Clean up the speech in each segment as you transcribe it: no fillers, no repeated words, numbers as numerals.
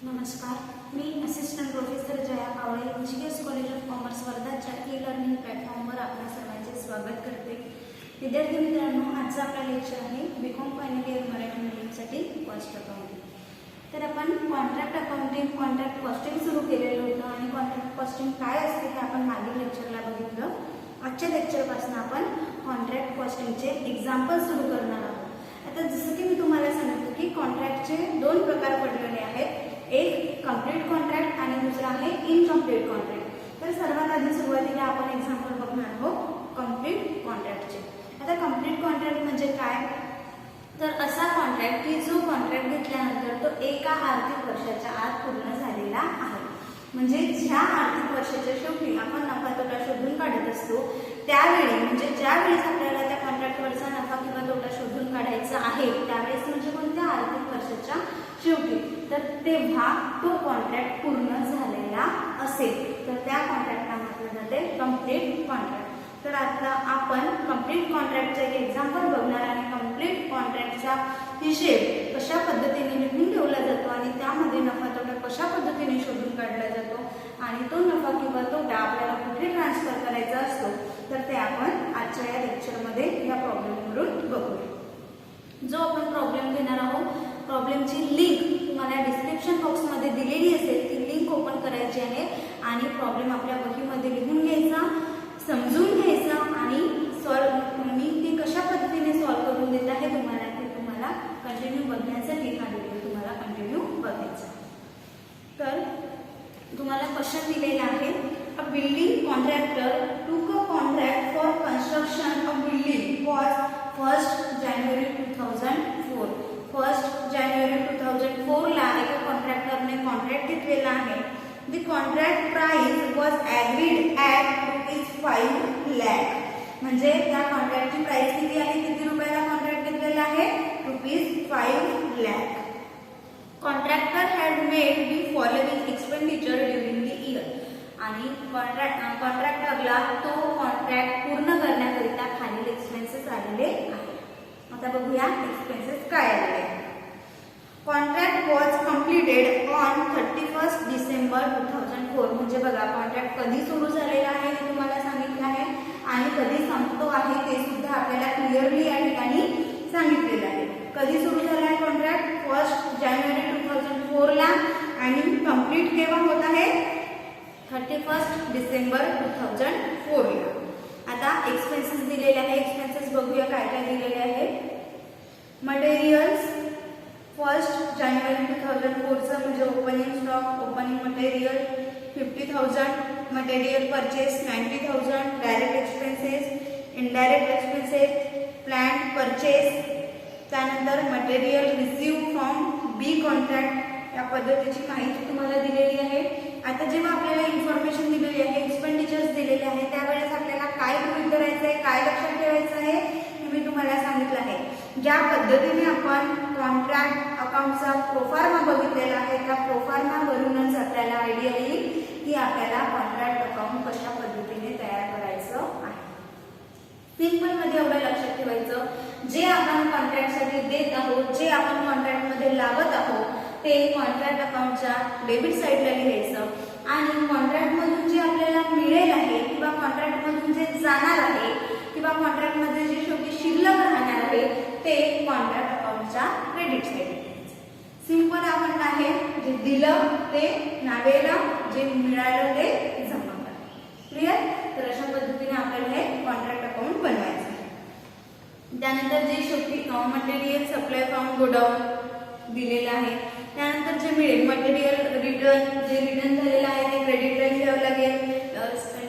नमस्कार, मी assistant professor Jaya Kawale, Rishikesh college of commerce वर्धाच्या ई-लर्निंग प्लॅटफॉर्मवर आपल्या सर्वांचे स्वागत करते. विद्यार्थी मित्रांनो, आजचा आपला लेक्चर आहे बीकॉम फायनल इयर मराठी मीडियमसाठी कॉस्ट अकाउंटिंग. तर आपण कॉन्ट्रॅक्ट अकाउंटिंग, कॉन्ट्रॅक्ट कॉस्टिंग सुरू केलेलं होतं आणि कॉन्ट्रॅक्ट कॉस्टिंग काय असते हे आपण मागील लेक्चरला बघितलं. आजच्या लेक्चरपासून आपण कॉन्ट्रॅक्ट कॉस्टिंगचे एक्झाम्पल सुरू करणार आहोत. आता जसं की मी तुम्हाला सांगितलं की कॉन्ट्रॅक्टचे दोन प्रकार पडलेले आहेत, एक कंप्लीट कॉन्ट्रॅक्ट आणि दुसरा आहे इनकम्प्लीट कॉन्ट्रॅक्ट. तर सर्वात आधी सुरुवातीला आपण एक्झाम्पल बघणार आहोत कंप्लीट कॉन्ट्रॅक्टचे. आता कंप्लीट कॉन्ट्रॅक्ट म्हणजे काय, तर असा कॉन्ट्रॅक्ट की जो कॉन्ट्रॅक्ट घेतल्यानंतर तो एका आर्थिक वर्षाच्या आत पूर्ण झालेला आहे. म्हणजे ज्या आर्थिक वर्षाच्या शेवटी आपण नफा तोटा शोधून काढत असतो त्यावेळी, म्हणजे ज्यावेळेस आपल्याला त्या कॉन्ट्रॅक्टवरचा नफा किंवा तोटा शोधून काढायचा आहे त्यावेळेस, म्हणजे कोणत्या आर्थिक वर्षाच्या शेवटी, तर तेव्हा तो कॉन्ट्रॅक्ट पूर्ण झालेला असेल तर त्या कॉन्ट्रॅक्टला म्हटलं जाते कंप्लीट कॉन्ट्रॅक्ट. तर आता आपण कंप्लीट कॉन्ट्रॅक्टचे एक एक्झाम्पल बघणार आणि कंप्लीट कॉन्ट्रॅक्टचा हिशेब कशा पद्धतीने लिहून ठेवला जातो आणि त्यामध्ये नफा तोटा कशा पद्धतीने शोधून काढला जातो आणि तो नफा किंवा तोटा आपल्याला कुठे ट्रान्सफर करायचा असतो, तर ते आपण आजच्या या लेक्चरमध्ये या प्रॉब्लेमवरून बघूया. जो आपण प्रॉब्लेम घेणार आहोत, प्रॉब्लेमची लिंक तुम्हाला डिस्क्रिप्शन बॉक्समध्ये दिलेली असेल, ती लिंक ओपन करायची आहे आणि प्रॉब्लेम आपल्या वहीमध्ये लिहून घ्यायचा, समजून घ्यायचा आणि मी ती कशा पद्धतीने सॉल्व्ह करून देत आहे तुम्हाला कंटिन्यू बघण्यासाठी हा व्हिडिओ तुम्हाला कंटिन्यू बघायचा. तर तुम्हाला क्वेश्चन दिलेला आहे, अ बिल्डिंग कॉन्ट्रॅक्टर टूक अ contract for construction of building was 1 जानेवारी 2004. 1 जानेवारी 2004 ला एका कॉन्ट्रॅक्टरने कॉन्ट्रॅक्ट घेतलेला आहे. The contract price was agreed at ₹5 lakh. म्हणजे त्या कॉन्ट्रॅक्टची प्राइस किती आहे, किती रुपयाला कॉन्ट्रॅक्ट घेतलेला आहे, ₹5 lakh. Contractor had made the following expenditure during the year. आणि कॉन्ट्रॅक्टरला तो कॉन्ट्रॅक्ट पूर्ण करण्याकरिता खालील एक्सपेन्सेस आलेले आहेत. आता बघूया एक्सपेन्सेस काय आलेले. Contract was completed on 31 December 2004. म्हणजे बघा कॉन्ट्रॅक्ट कधी सुरू झालेला आहे हे तुम्हाला सांगितलं आहे आणि कधी संपतो आहे ते सुद्धा आपल्याला क्लिअरली या ठिकाणी सांगितलेलं आहे. कधी सुरू झाला आहे कॉन्ट्रॅक्ट, 1 जानेवारी 2004 ला आणि कंप्लीट केव्हा होत आहे, 31 डिसेंबर 2004 ला. आता एक्सपेन्सेस दिलेले आहे, एक्सपेन्सेस बघूया काय काय दिलेले आहे. मटेरियल्स 1 जानेवारी 2004 म्हणजे opening stock, opening material 50,000, material purchase 90,000, direct expenses, indirect expenses, plant purchase, त्यानंतर material receive from B contract. या पद्धतीची माहिती तुम्हाला दिलेली आहे. आता जेव्हा आपल्याला इन्फॉर्मेशन दिलेली आहे, एक्सपेंडिचर्स दिलेले आहे, त्यावेळेस आपल्याला काय गृहीत धरायचं आहे, काय लक्षात ठेवायचं आहे हे मी तुम्हाला सांगितलं आहे. ज्या पद्धतीने आपण कॉन्ट्रॅक्ट अकाउंटचा प्रोफार्मा बघितलेला आहे त्या प्रोफार्मावरूनच आपल्याला आयडिया येईल की आपल्याला कॉन्ट्रॅक्ट अकाउंट कशा पद्धतीने तयार करायचं आहे. सिंपल मध्ये एवढं लक्षात ठेवायचं, जे आपण कॉन्ट्रॅक्टसाठी देत आहोत, जे आपण कॉन्ट्रॅक्टमध्ये लावत आहोत ते कॉन्ट्रॅक्ट अकाउंटच्या डेबिट साईडला लिहायचं आणि कॉन्ट्रॅक्टमधून जे आपल्याला मिळेल आहे किंवा कॉन्ट्रॅक्टमधून जे जाणार आहे किंवा कॉन्ट्रॅक्टमध्ये जे शेवटी शिल्लक राहणार आहे ते कॉन्ट्रॅक्ट अकाउंटच्या क्रेडिट साईडला लिहायचं. सिंपल आपण आहे, जे दिलं ते नावेला, जे मिळालं ते जमा करा. क्लिअर. तर अशा पद्धतीने आपल्याला हे कॉन्ट्रॅक्ट अकाउंट बनवायचं आहे. त्यानंतर जे शेवटी मटेरियल सप्लाय फ्रॉम गोडाऊन दिलेलं आहे, त्यानंतर जे मिळेल मटेरियल रिटर्न, जे रिटर्न झालेलं आहे ते क्रेडिटला लिहावं लागेल.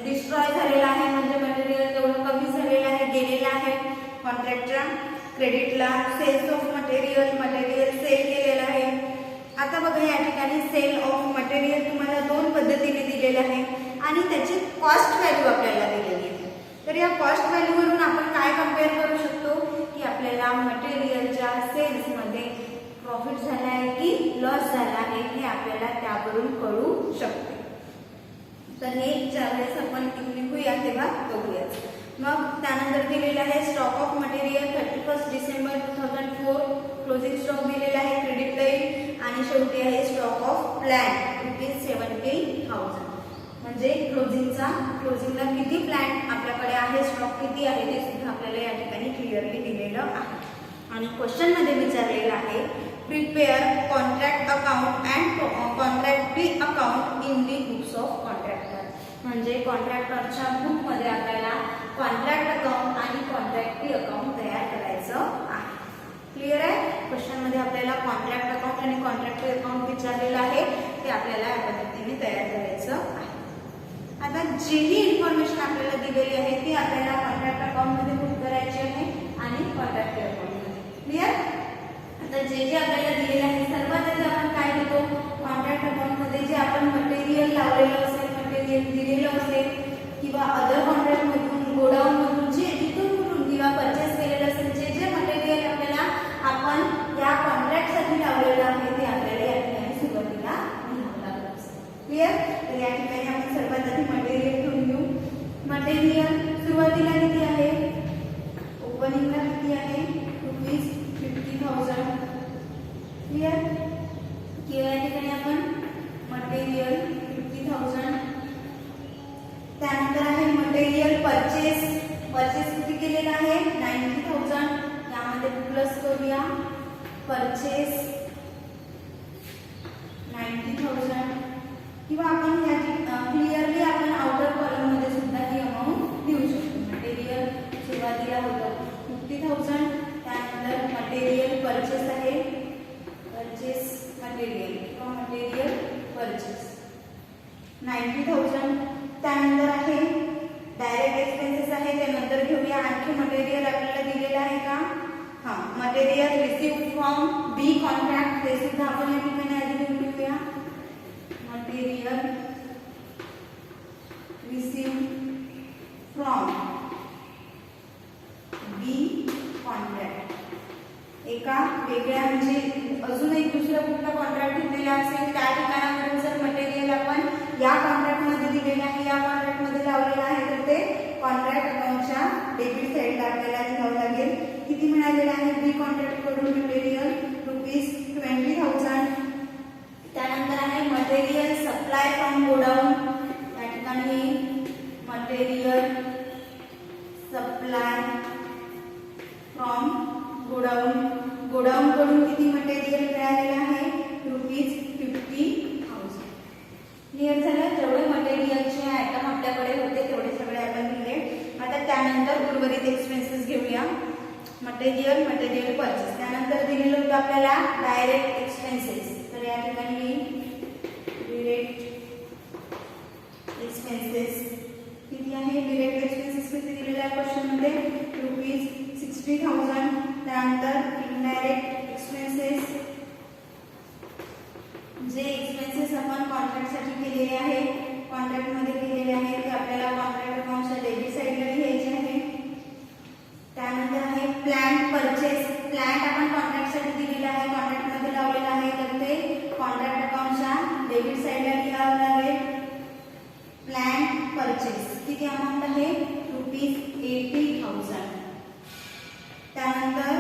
डिस्ट्रॉय झालेला आहे म्हणजे मटेरियल तेवढं कमी झालेलं आहे, गेलेलं आहे कॉन्ट्रॅक्टच्या क्रेडिटला. Sales of material, material sale केलेलं आहे. आता बघा या ठिकाणी सेल ऑफ मटेरियल तुम्हाला दोन पद्धतीने दिलेलं आहे आणि त्याची कॉस्ट व्हॅल्यू आपल्याला दिलेली आहे. तर या कॉस्ट व्हॅल्यूवरून आपण काय कम्पेअर करू शकतो की आपल्याला मटेरियलच्या सेल्समध्ये प्रॉफिट झाला आहे की लॉस झाला आहे हे आपल्याला त्यावरून कळू शकते. तर हे ज्यावेळेस आपण लिहूया तेव्हा बघूया. मग त्यानंतर दिलेला आहे stock of material 31 December 2004, closing stock दिलेला आहे, क्रेडिट लाईन आणि शेवटी आहे स्टॉक ऑफ प्लॅन्ट ₹70,000. म्हणजे क्लोजिंगला किती प्लॅन्ट आपल्याकडे आहे, स्टॉक किती आहे ते सुद्धा आपल्याला या ठिकाणी क्लिअरली दिलेलं आहे. आणि क्वेश्चन मध्ये विचारलेलं आहे prepare contract account and contract pay account in the books of contractor. म्हणजे कॉन्ट्रॅक्टरच्या बुक मध्ये आपल्याला कॉन्ट्रॅक्ट अकाउंट आणि कॉन्ट्रॅक्ट पे अकाउंट तयार करायचं आहे. क्लिअर आहे. क्वेश्चन मध्ये आपल्याला कॉन्ट्रॅक्ट अकाउंट आणि कॉन्ट्रॅक्ट पे अकाउंट विचारलेलं आहे ते आपल्याला या पद्धतीने तयार करायचं आहे. आता जी ही इन्फॉर्मेशन आपल्याला दिलेली आहे ती आपल्याला कॉन्ट्रॅक्ट अकाउंट मध्ये पुट करायची आहे आणि कॉन्ट्रॅक्ट पे अकाउंट मध्ये. क्लिअर. आता जे आपल्याला दिलेले आहे सर्वात आधी आपण काय घेतो, कॉन्ट्रॅक्ट अकाउंट मध्ये जे आपण मटेरियल लावलेलं असेल, मटेरियल दिलेलं असेल किंवा अदर कॉन्ट्रॅक्ट मधून गोडाऊन मधून जे इथून कुठून किंवा परचेस केलेलं असेल जे मटेरियल आपल्याला आपण या कॉन्ट्रॅक्ट साठी लावलेलं आहे ते आपल्याला या ठिकाणी सुरुवातीला लिहावं लागतं. क्लिअर. तर या ठिकाणी आपण सर्वात आधी मटेरियल घेऊन घेऊ. मटेरियल सुरुवातीला किती आहे, ओपनिंगला किती आहे ₹50,000. क्लिअर. किंवा या ठिकाणी आपण मटेरियल 50,000. त्यानंतर आहे मटेरियल परचेस किती केलेलं आहे 90,000. यामध्ये प्लस करूया परचेस 90,000 किंवा आपण क्लिअरली आपण आउटर कॉलम मध्ये सुद्धा ही अमाऊंट लिहू शकतो. मटेरियल सुरुवातीला होतं 50,000. त्यानंतर मटेरियल परचेस आहे, परचेस मटेरियल किंवा मटेरियल परचेस 90,000. त्यानंतर आहे डायरेक्ट एक्सपेन्सेस आहे ते नंतर घेऊया. आणखी मटेरियल आपल्याला दिलेलं आहे का, हा material received from B contract ते सुद्धा आपण या ठिकाणी आधी लिहून घेऊया. Material received from B contract. एका वेगळ्या म्हणजे अजून एक दुसरं कुठला कॉन्ट्रॅक्ट घेतलेला असेल त्या ठिकाणावरून जर मटेरियल आपण या कॉन्ट्रॅक्ट मध्ये दिलेलं आहे, या कॉन्ट्रॅक्ट मध्ये लावलेलं आहे तर ते कॉन्ट्रॅक्ट अकाउंटच्या डेबिट साइडला आपल्याला लिहावं लागेल. किती मिळालेलं आहे बी कॉन्ट्रॅक्ट कडून मटेरियल ₹20,000. त्यानंतर आहे मटेरियल सप्लाय फ्रॉम गोडाऊन. या ठिकाणी material supply from godown. Godown कडून किती मटेरियल मिळालेलं आहे ₹50,000. क्लिअर झालं. जेवढे मटेरियलचे आयटम आपल्याकडे होते तेवढे सगळे आपण लिहिले. आता त्यानंतर उर्वरित एक्सपेन्सेस घेऊया. Material purchase. त्यानंतर दिलेलं होतं आपल्याला डायरेक्ट एक्सपेन्सेस. तर या ठिकाणी डायरेक्ट एक्सपेन्सेस किती आहे, डायरेक्ट एक्सपेन्सेस किती दिलेलं आहे क्वेश्चन मध्ये ₹60,000. त्यानंतर इनडायरेक्ट एक्सपेन्सेस जे एक्सपेन्सेस आपण कॉन्ट्रॅक्ट साठी केलेले आहे, कॉन्ट्रॅक्ट मध्ये केलेले आहे ते आपल्याला कॉन्ट्रॅक्ट अकाउंटच्या डेबिट साइडला लिहायचे आहे. त्यानंतर आहे प्लॅन्ट परचेस. प्लॅन्ट आपण कॉन्ट्रॅक्ट साठी दिलेला आहे, कॉन्ट्रॅक्ट मध्ये लावलेला आहे तर ते कॉन्ट्रॅक्ट अकाउंटच्या डेबिट साइडला लिहावं लागेल. प्लॅन्ट परचेस किती अमाऊंट आहे ₹80,000. त्यानंतर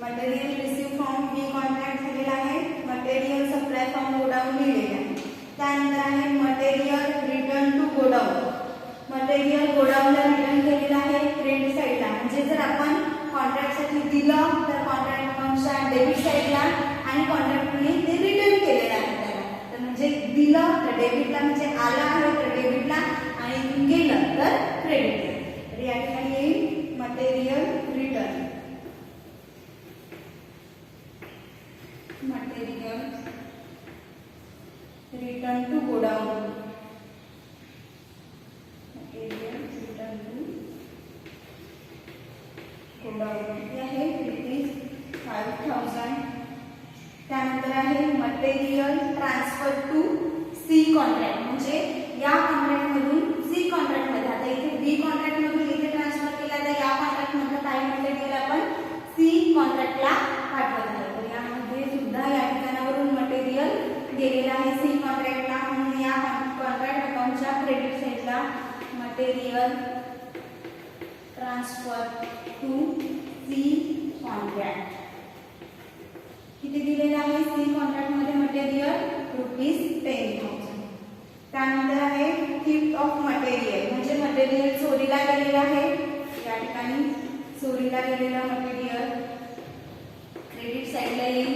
material receive from B contract झालेला आहे, मटेरियल सप्लाय फ्रॉम गोडाऊन लिहिलेला आहे. त्यानंतर आहे material return to godown. Material गोडाऊनला रिटर्न केलेलं आहे क्रेडिट साइडला. म्हणजे जर आपण कॉन्ट्रॅक्ट साठी दिलं तर कॉन्ट्रॅक्ट अकाउंटच्या डेबिट साइडला आणि कॉन्ट्रॅक्टने ते रिटर्न केलेलं आहे त्याला. तर म्हणजे दिलं तर डेबिटला म्हणजे आलं आहे तर डेबिटला आणि इथून गेलं तर क्रेडिटला. तर या ठिकाणी येईल material return. Material return to godown. Material return to godown हे आहे ₹5,000. त्यानंतर आहे material transfer to C contract. म्हणजे या कॉन्ट्रॅक्ट मधून सी कॉन्ट्रॅक्ट मध्ये, आता इथे बी कॉन्ट्रॅक्ट मधून इथे ट्रान्सफर केला तर या कॉन्ट्रॅक्ट मधलं काही मटेरियल आपण सी कॉन्ट्रॅक्टला पाठवत आहे. तर यामध्ये सुद्धा या ठिकाणावरून मटेरियल गेलेलं आहे सी कॉन्ट्रॅक्टला. म्हणून या कॉन्ट्रॅक्ट अकाउंटच्या क्रेडिट साइडला material transfer to C contract किती दिलेलं आहे सी कॉन्ट्रॅक्ट मध्ये मटेरियल मटेरियल चोरीला गेलेलं आहे, या ठिकाणी चोरीला गेलेलं मटेरियल क्रेडिट साईडला येईल.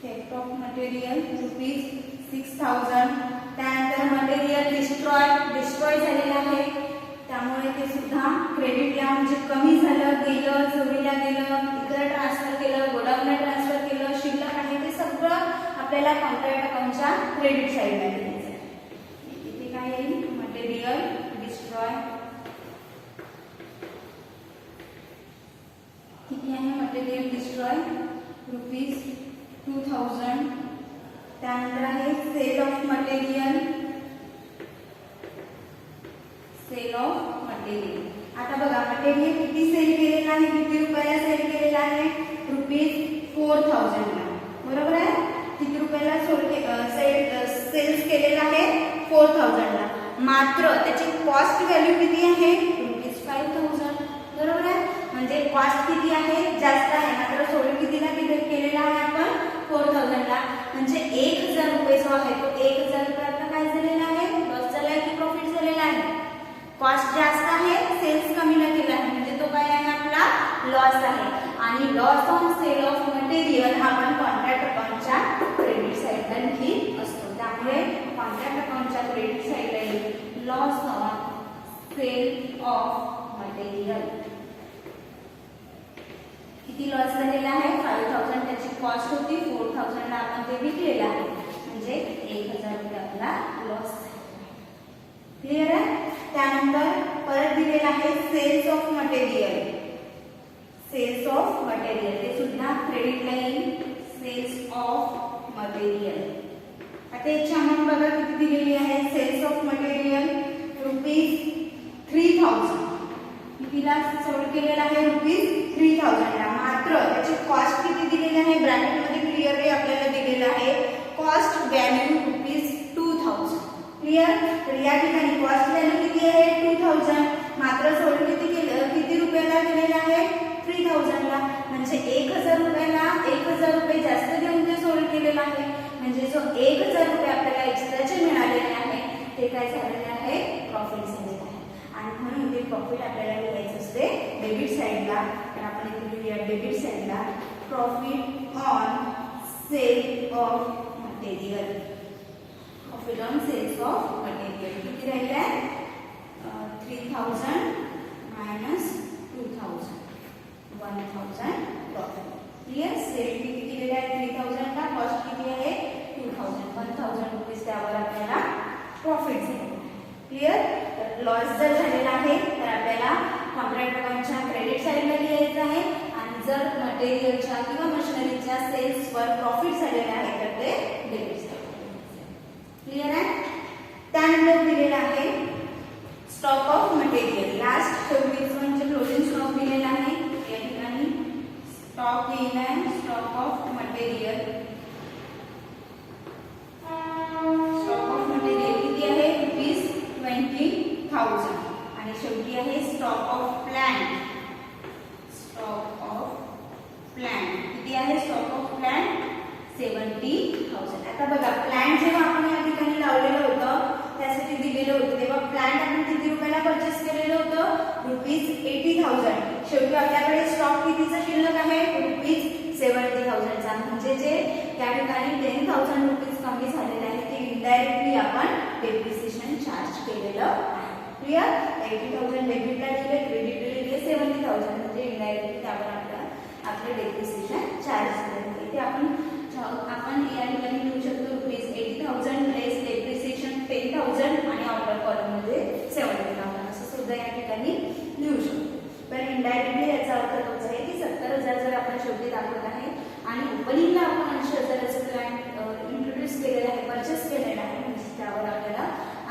Theft of material ₹6,000. त्यानंतर मटेरियल डिस्ट्रॉय झालेलं आहे, त्यामुळे ते सुद्धा क्रेडिटला म्हणजे कमी झालं, गेलं, चोरीला गेलं, इकडे ट्रान्सफर केलं, गोडाऊनला ट्रान्सफर केलं, शिल्लक आहे ते सगळं आपल्याला कॉन्ट्रॅक्ट अकाउंटच्या क्रेडिट साईडला घ्यायचं आहे. इथे काय येईल? Material destroy. किती आहे मटेरियल डिस्ट्रॉय? ₹2,000. त्यानंतर आहे सेल ऑफ मटेरियल. आता बघा मटेरियल किती सेल केलेलं आहे, किती रुपयाला सेल केलेलं आहे? ₹4,000 ला. बरोबर आहे? किती रुपयाला सेल्स केलेला आहे? 4,000 ला. मात्र त्याची कॉस्ट व्हॅल्यू किती आहे? ₹5,000. बरोबर आहे? म्हणजे कॉस्ट किती आहे? जास्त आहे, मात्र सोल्ड कितीला केलेला आहे आपण? 4,000 ला. म्हणजे 1,000 रुपये जो आहे तो 1,000 रुपयाला काय झालेला आहे? लॉस झाला आहे की प्रॉफिट झालेला आहे? कॉस्ट जास्त आहे, सेल्स कमीला केला आहे, म्हणजे तो काय आहे? आपला लॉस आहे. आणि loss on sale of material हा आपण कॉन्ट्रॅक्ट अकाउंटच्या क्रेडिट साईडला लिहित असतो. त्यामुळे कॉन्ट्रॅक्ट अकाउंटच्या क्रेडिट साईडला येईल loss on sale of material. किती लॉस झालेला आहे? 5,000. त्याची कॉस्ट होती 4,000 ला, आपण ते विकलेलं आहे, म्हणजे 1,000 रुपये आपला लॉस. क्लिअर आहे? त्यानंतर परत दिलेलं आहे sales of material. Sales of material ते सुद्धा क्रेडिटला येईल. Sales of material. आता याची अमाऊंट बघा किती दिलेली आहे. Sales of material ₹3,000. कितीला सोल्ड केलेला आहे? ₹3,000 ला. मात्र त्याची कॉस्ट किती दिलेली आहे? ब्रॅकेटमध्ये क्लिअरली आपल्याला दिलेलं आहे कॉस्ट व्हॅल्यू ₹2,000. क्लिअर? तर या ठिकाणी कॉस्ट व्हॅल्यू किती आहे? 2,000. मात्र सोल्ड किती रुपयाला केलेला आहे? 3,000 ला. म्हणजे 1,000 रुपयाला 1,000 रुपये जास्त देऊन ते सोल्ड केलेलं आहे. म्हणजे जो 1,000 रुपये आपल्याला एक्स्ट्राचे मिळालेले आहे ते काय झालेले आहे? प्रॉफिट झालेलं आहे. आणि म्हणून ते प्रॉफिट आपल्याला लिहायचं असते डेबिट साईडला. तर आपण इथे लिहूया डेबिट साईडला profit on sale of material. Profit on sales of material किती राहिले आहे? 3,000 मायनस 2,000, 1,000 प्रॉफिट. क्लिअर? सेल किती दिलेला आहे? 3,000 ला. कॉस्ट किती आहे? 2,000. 1,000 रुपीज त्यावर आपल्याला प्रॉफिट झाले. क्लिअर? लॉस जर झालेला आहे तर आपल्याला कॉन्ट्रॅक्ट अकाउंटच्या क्रेडिट साईडला लिहायचं आहे, आणि जर मटेरियलच्या किंवा मशिनरीच्या सेल्सवर प्रॉफिट झालेला आहे तर ते डेबिट साईडला. क्लिअर आहे? त्यानंतर दिलेला आहे स्टॉक ऑफ मटेरियल. लास्ट शेवटीच म्हणजे क्लोजिंग स्टॉक दिलेला आहे. या ठिकाणी स्टॉक येईल आहे stock of material. Stock of material किती आहे? ₹20,000. आणि शेवटी आहे stock of plant. Stock of plant किती आहे? Stock of plant 70,000. आता बघा प्लांट जेव्हा आपण या ठिकाणी लावलेलं होतं त्यासाठी दिलेलं होतं तेव्हा प्लांट आपण किती रुपयाला परचेस केलेलं होतं? ₹80,000. शेवटी आपल्याकडे स्टॉक कितीचा शिल्लक आहे? ₹70,000 चा. म्हणजे जे या ठिकाणी 10,000 रुपीज कमी झालेले आहे ते इनडायरेक्टली आपण डेप्रिसिएशन चार्ज केलेलं आहे. क्लिअर? 80,000 डेबिटला दिले, क्रेडिटला दिले 70,000, म्हणजे इनडायरेक्टली त्यावर आपलं डेप्रिसिएशन चार्ज झालेलं. इथे आपण या ठिकाणी लिहू शकतो ₹80,000 लेस डेप्रिसिएशन 10,000 आणि आउटर कॉलम मध्ये 70,000 असं सुद्धा या ठिकाणी लिहू शकतो. पण इनडायरेक्टली याचा अर्थ तोच आहे की 70,000 जर आपण शेवटी दाखवत आहे आणि ओपनिंगला आपण 80,000चं प्लॅन इंट्रोड्यूस केलेलं आहे, परचेस केलेलं आहे, म्हणजे त्यावर आपल्याला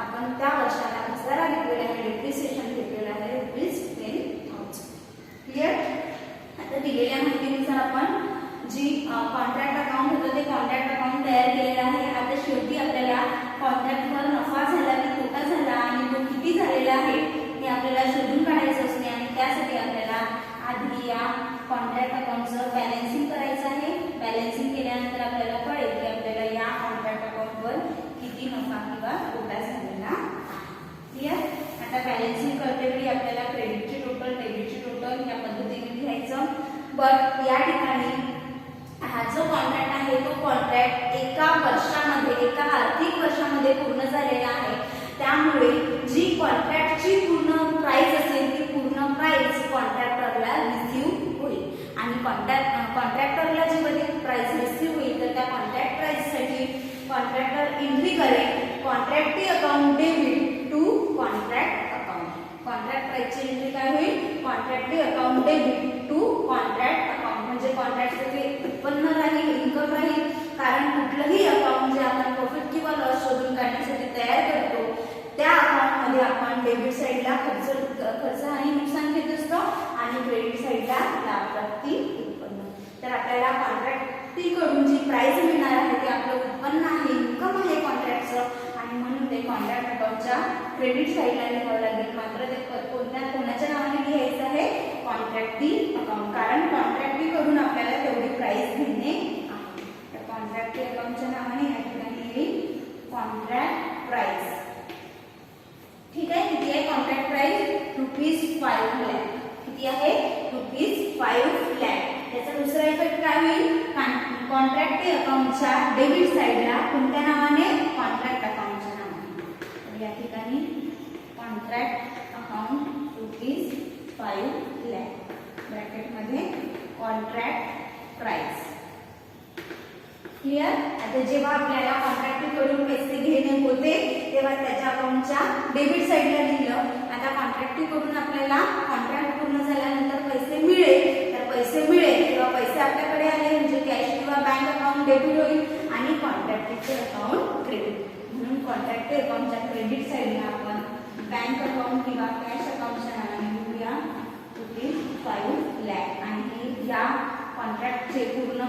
आपण त्या वर्षाला घसारा घेतलेला आहे, डेप्रिसिएशन घेतलेलं आहे ₹10,000. क्लिअर? आता दिलेल्या माहितीनुसार आपण जी कॉन्ट्रॅक्ट अकाउंट होतं ते कॉन्ट्रॅक्ट अकाउंट तयार केलेलं आहे. आता शेवटी आपल्याला कॉन्ट्रॅक्टवर नफा झाला की तोटा झाला आणि तो किती झालेला आहे हे आपल्याला शोधून काढायचं असते, आणि त्यासाठी आपल्याला आधी या कॉन्ट्रॅक्ट अकाउंटचं बॅलन्सिंग करायचं आहे. बॅलन्सिंग केल्यानंतर आपल्याला कळेल की आपल्याला या कॉन्ट्रॅक्ट अकाउंटवर किती नफा किंवा तोटा झालेला आहे. क्लिअर? आता बट या ठिकाणी हा जो कॉन्ट्रॅक्ट आहे तो कॉन्ट्रॅक्ट एका वर्षामध्ये, एका आर्थिक वर्षामध्ये पूर्ण झालेला आहे. त्यामुळे जी कॉन्ट्रॅक्टची पूर्ण प्राइस असेल ती पूर्ण प्राइस कॉन्ट्रॅक्टरला रिसीव्ह होईल आणि कॉन्ट्रॅक्टरला जी बधी प्राइस रिसीव्ह होईल तर त्या कॉन्ट्रॅक्ट प्राइससाठी कॉन्ट्रॅक्टर एंट्री करेल contractee account debit to contract account. Contract प्राइसची एंट्री काय होईल? Contractee account debit to contract account. म्हणजे कॉन्ट्रॅक्टचं जे उत्पन्न राहील, इन्कम राहील, कारण कुठलंही अकाउंट जे आपण प्रॉफिट किंवा लॉस शोधून काढण्यासाठी तयार करतो त्या अकाउंटमध्ये आपण डेबिट साईडला खर्च आणि नुकसान घेत असतो आणि क्रेडिट साईडला लाभ प्राप्ती उत्पन्न. तर आपल्याला कॉन्ट्रॅक्टीकडून जी प्राइस मिळणार आहे ते आपलं उत्पन्न आहे, इन्कम आहे कॉन्ट्रॅक्टचं आणि म्हणून ते कॉन्ट्रॅक्ट अकाउंटच्या क्रेडिट साईडला लिहावं लागेल. मात्र ते कोणाच्या नावाने लिहायचं आहे? कॉन्ट्रॅक्टी अकाउंट. कारण कॉन्ट्रॅक्टीकडून आपल्याला तेवढी प्राइस घेणे आहे. तर कॉन्ट्रॅक्टी अकाउंटच्या नावाने या ठिकाणी येईल कॉन्ट्रॅक्ट प्राइस. ठीक आहे. किती आहे कॉन्ट्रॅक्ट प्राइस? ₹5 लाख. किती आहे? ₹5 लाख. त्याचा दुसरा इफेक्ट काय होईल? कॉन्ट्रॅक्टी अकाउंटच्या डेबिट साईडला कोणत्या नावाने? कॉन्ट्रॅक्ट अकाउंटच्या नावाने. तर या ठिकाणी कॉन्ट्रॅक्ट अकाउंट ₹5 लाख ब्रॅकेट मध्ये कॉन्ट्रॅक्ट प्राइस. क्लियर? आता जेव्हा आपल्याला कॉन्ट्रॅक्टीकडून पैसे घेणे होते तेव्हा त्याच्या अकाउंटच्या डेबिट साईडला लिहिलं. आता कॉन्ट्रॅक्टीकडून आपल्याला कॉन्ट्रॅक्ट पूर्ण झाल्यानंतर पैसे मिळेल, तर पैसे मिळेल किंवा पैसे आपल्याकडे आले म्हणजे कॅश किंवा बँक अकाउंट डेबिट होईल आणि कॉन्ट्रॅक्टीचे अकाउंट क्रेडिट. म्हणून कॉन्ट्रॅक्टी अकाउंटच्या क्रेडिट साईडला आपण बँक अकाउंट किंवा कॅश अकाउंटच्या नावाने लिहूया ₹5 लाख. आणि या कॉन्ट्रॅक्टचे पूर्ण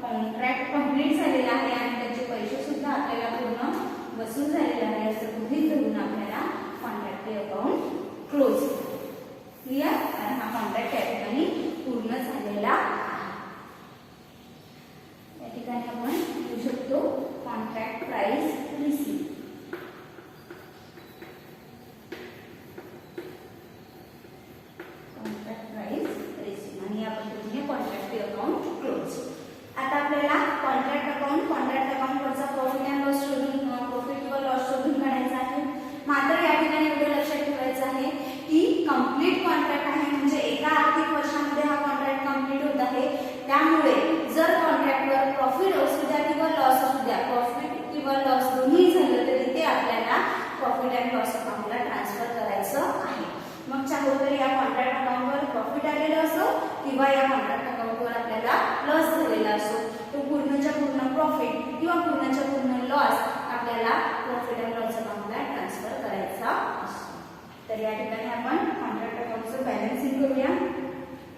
कॉन्ट्रॅक्ट कंप्लीट झालेला आहे आणि त्याचे पैसे सुद्धा आपल्याला पूर्ण वसूल झालेले आहे असं गृहीत धरून आपल्याला कॉन्ट्रॅक्टी अकाउंट क्लोज. क्लियर? कारण हा कॉन्ट्रॅक्ट या ठिकाणी पूर्ण झालेला आहे. या ठिकाणी आपण लिहू शकतो contract price receive. Contract price receive आणि या पद्धतीने कॉन्ट्रॅक्टी अकाउंट क्लोज. आता आपल्याला कॉन्ट्रॅक्ट अकाउंटवरचा प्रॉफिट अँड लॉस शोधून प्रॉफिट किंवा लॉस शोधून काढायचा आहे. मात्र या ठिकाणी एवढं लक्षात ठेवायचं आहे की कंप्लीट कॉन्ट्रॅक्ट आहे म्हणजे एका आर्थिक वर्षामध्ये हा कॉन्ट्रॅक्ट कंप्लीट होत आहे. त्यामुळे जर कॉन्ट्रॅक्टवर प्रॉफिट असू द्या किंवा लॉस असू द्या, प्रॉफिट किंवा लॉस दोन्ही झालं तरी ते आपल्याला प्रॉफिट अँड लॉस अकाउंटला ट्रान्सफर करायचं आहे. मग चाहो तर या कॉन्ट्रॅक्ट अकाउंटवर प्रॉफिट आलेलं असो किंवा या कॉन्ट्रॅक्ट अकाउंटवर आपल्याला लॉस झालेला असो, तो पूर्णच्या पूर्ण प्रॉफिट किंवा पूर्णच्या पूर्ण लॉस आपल्याला प्रॉफिट अँड लॉस अकाउंटला ट्रान्सफर करायचा असतो. तर या ठिकाणी आपण कॉन्ट्रॅक्ट अकाउंटचं बॅलन्सिंग करूया.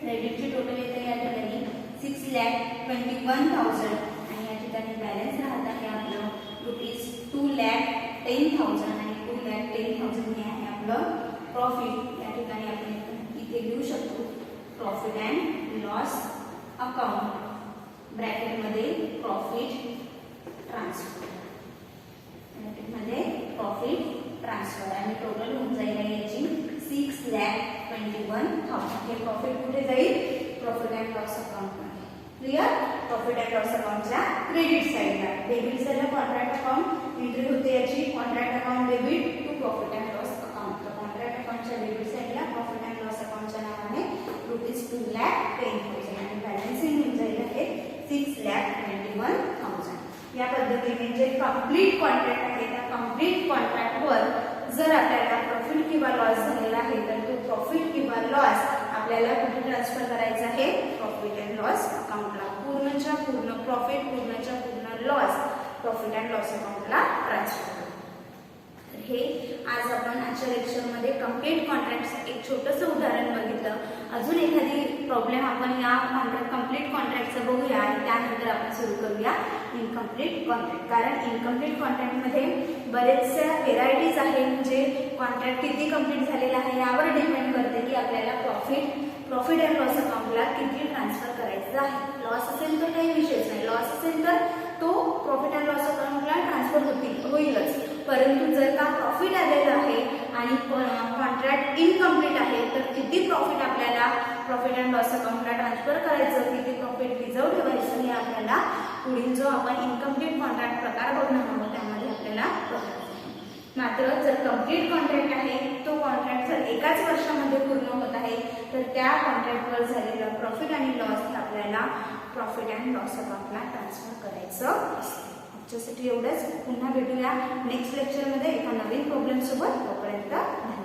क्रेडिटची टोटल येते या ठिकाणी ₹6,21,000 आणि या ठिकाणी बॅलन्स राहत आहे आपलं ₹2,10,000 आणि ₹2,10,000 हे आहे आपलं प्रॉफिट. या ठिकाणी आपण इथे लिहू शकतो प्रॉफिट अँड लॉस अकाउंट ब्रॅकेटमध्ये प्रॉफिट ट्रान्सफर, ब्रॅकेटमध्ये प्रॉफिट ट्रान्सफर आणि टोटल होऊन जाईल याची ₹6,21,000. हे प्रॉफिट कुठे जाईल? प्रॉफिट अँड लॉस अकाउंटमध्ये. क्लियर? प्रॉफिट अँड लॉस अकाउंटच्या क्रेडिट साईडला. डेबिट साईडला कॉन्ट्रॅक्ट अकाउंट एंट्री होते याची contract account debit to profit and loss account. तर कॉन्ट्रॅक्ट अकाउंटच्या डेबिट साईडला प्रॉफिट अँड लॉस अकाउंटच्या नावाने ₹2,10,000 आणि बॅलन्सिंग होऊन जाईल आहे ₹6,21,000. या पद्धतीने जे कंप्लीट कॉन्ट्रॅक्ट आहे त्या कंप्लीट कॉन्ट्रॅक्टवर जर आपल्याला प्रॉफिट किंवा लॉस झालेला आहे तर तो प्रॉफिट किंवा लॉस आपल्याला कुठे ट्रान्सफर करायचा आहे? प्रॉफिट अँड लॉस अकाउंटला. पूर्णच्या पूर्ण प्रॉफिट, पूर्णच्या पूर्ण लॉस प्रॉफिट अँड लॉस अकाउंटला ट्रान्सफर. हे आज आपण आजच्या लेक्चरमध्ये कंप्लीट कॉन्ट्रॅक्टचं एक छोटंसं उदाहरण बघितलं. अजून एखादी प्रॉब्लेम आपण या कंप्लीट कॉन्ट्रॅक्टचं बघूया आणि त्यानंतर आपण सुरू करूया इनकम्प्लीट कॉन्ट्रॅक्ट. कारण इनकम्प्लीट कॉन्ट्रॅक्टमध्ये बरेचशा व्हेरायटीज आहे. म्हणजे कॉन्ट्रॅक्ट किती कंप्लीट झालेला आहे यावर डिपेंड करते की आपल्याला प्रॉफिट अँड लॉस अकाउंटला किती ट्रान्सफर करायचं आहे. लॉस असेल तर काही विषयच नाही, लॉस असेल तर तो प्रॉफिट अँड लॉस अकाउंटला ट्रान्सफर होईलच. परंतु जर का प्रॉफिट आलेलं आहे आणि कॉन्ट्रॅक्ट इनकम्प्लीट आहे तर किती प्रॉफिट आपल्याला प्रॉफिट अँड लॉस अकाउंटला ट्रान्सफर करायचं, किती प्रॉफिट रिझर्व ठेवायचं, हे आपल्याला पुढील जो आपण इनकम्प्लीट कॉन्ट्रॅक्ट प्रकार बघणार आहोत त्यामध्ये आपल्याला बघायचं. मात्र जर कम्प्लीट कॉन्ट्रॅक्ट आहे, तो कॉन्ट्रॅक्ट जर एकाच वर्षामध्ये पूर्ण होत आहे, तर त्या कॉन्ट्रॅक्टवर झालेला प्रॉफिट आणि लॉस हे आपल्याला प्रॉफिट अँड लॉस अकाउंटला ट्रान्सफर करायचं असतं. आजच्यासाठी एवढंच. पुन्हा भेटूया नेक्स्ट लेक्चरमध्ये एका नवीन प्रॉब्लेम सोबत. तोपर्यंत